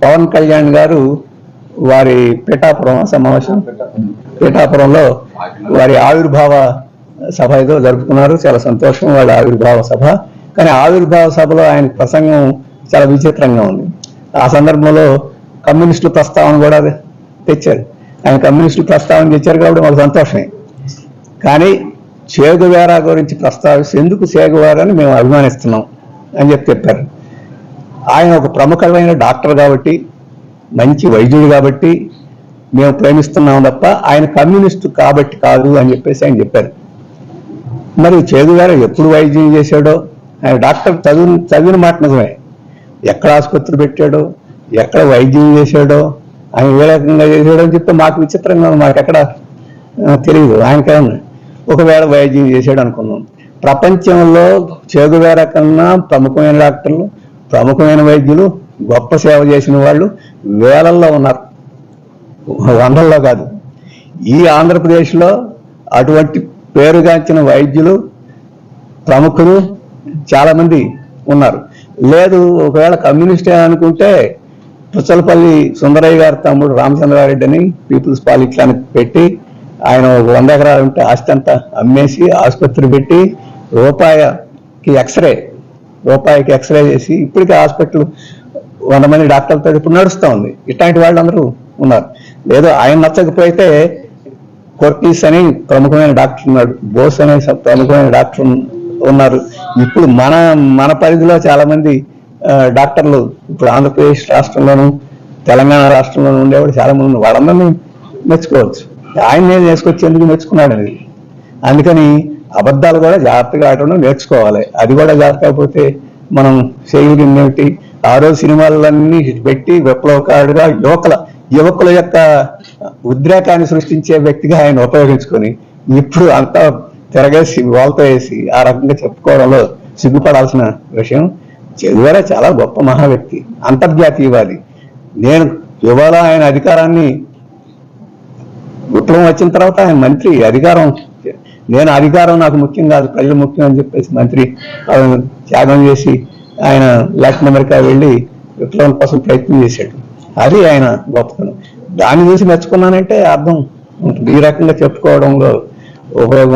పవన్ కళ్యాణ్ గారు వారి పిఠాపురం సమావేశం, పిఠాపురంలో వారి ఆవిర్భావ సభ ఏదో జరుపుకున్నారు. చాలా సంతోషం వాళ్ళ ఆవిర్భావ సభ. కానీ ఆవిర్భావ సభలో ఆయన ప్రసంగం చాలా విచిత్రంగా ఉంది. ఆ సందర్భంలో కమ్యూనిస్టుల ప్రస్తావన కూడా తెచ్చారు. ఆయన కమ్యూనిస్టుల ప్రస్తావన తెచ్చారు కాబట్టి వాళ్ళ సంతోషమే. కానీ చేగువేరా గురించి ప్రస్తావిస్తే ఎందుకు చేగువేరాని మేము అభిమానిస్తున్నాం అని చెప్పారు. ఆయన ఒక ప్రముఖమైన డాక్టర్ కాబట్టి, మంచి వైద్యుడు కాబట్టి మేము ప్రేమిస్తున్నాం తప్ప ఆయన కమ్యూనిస్టు కాబట్టి కాదు అని చెప్పేసి ఆయన చెప్పారు. మరి చేగువేరా ఎప్పుడు వైద్యం చేశాడో, ఆయన డాక్టర్ చదివిన మాట నిజమే. ఎక్కడ ఆసుపత్రి పెట్టాడో, ఎక్కడ వైద్యం చేశాడో, ఆయన ఏ రకంగా చేశాడో అని చెప్తే మాకు విచిత్రంగా మాకు ఎక్కడ తెలియదు. ఆయనకేమన్నా ఒకవేళ వైద్యం చేశాడు అనుకున్నాం. ప్రపంచంలో చేగువేరా కన్నా ప్రముఖమైన డాక్టర్లు, ప్రముఖమైన వైద్యులు, గొప్ప సేవ చేసిన వాళ్ళు వేలల్లో ఉన్నారు, వందల్లో కాదు. ఈ ఆంధ్రప్రదేశ్లో అటువంటి పేరుగాంచిన వైద్యులు, ప్రముఖులు చాలామంది ఉన్నారు. లేదు ఒకవేళ కమ్యూనిస్టే అనుకుంటే పుచ్చలపల్లి సుందరయ్య గారి తమ్ముడు రామచంద్రారెడ్డి అని పీపుల్స్ పాలిటిక్స్ పెట్టి ఆయన 100 ఎకరాలు ఉంటే ఆస్తి అంతా అమ్మేసి ఆసుపత్రి పెట్టి రూపాయికి ఎక్స్రే చేసి ఇప్పటికీ హాస్పిటల్ 100 మంది డాక్టర్లతో ఇప్పుడు నడుస్తూ ఉంది. ఇట్లాంటి వాళ్ళు అందరూ ఉన్నారు. లేదు ఆయన నచ్చకపోతే కొర్టీస్ అని ప్రముఖమైన డాక్టర్ ఉన్నాడు, బోస్ అనే ప్రముఖమైన డాక్టర్ ఉన్నారు. ఇప్పుడు మన పరిధిలో చాలా మంది డాక్టర్లు ఇప్పుడు ఆంధ్రప్రదేశ్ రాష్ట్రంలోను తెలంగాణ రాష్ట్రంలోనూ ఉండేవాడు చాలా మంది. వాళ్ళందరినీ మెచ్చుకోవచ్చు. ఆయన నేను నేర్చుకొచ్చి ఎందుకు మెచ్చుకున్నాడు అనేది. అందుకని అబద్ధాలు కూడా జాగ్రత్తగా ఆడడం నేర్చుకోవాలి. అది కూడా జాగ్రత్త కాకపోతే మనం చేయగలిగింది. ఆ రోజు సినిమాలన్నీ పెట్టి విప్లవకారుడుగా యువకుల యొక్క ఉద్రేకాన్ని సృష్టించే వ్యక్తిగా ఆయన ఉపయోగించుకొని ఇప్పుడు అంతా తిరగేసి వాళ్ళతో వేసి ఆ రకంగా చెప్పుకోవడంలో సిగ్గుపడాల్సిన విషయం. చేగువేరా చాలా గొప్ప మహా వ్యక్తి, అంతర్జాతీయవాది. నేను ఇవాళ ఆయన అధికారాన్ని విప్లవం వచ్చిన తర్వాత ఆయన మంత్రి అధికారం నాకు ముఖ్యం కాదు, ప్రజలు ముఖ్యం అని చెప్పేసి మంత్రి త్యాగం చేసి ఆయన లాటిన్ అమెరికా వెళ్ళి విప్లవం కోసం ప్రయత్నం చేశాడు. అది ఆయన గొప్పతనం. దాన్ని చూసి మెచ్చుకున్నానంటే అర్థం ఉంటుంది. ఈ రకంగా చెప్పుకోవడంలో ఉపయోగం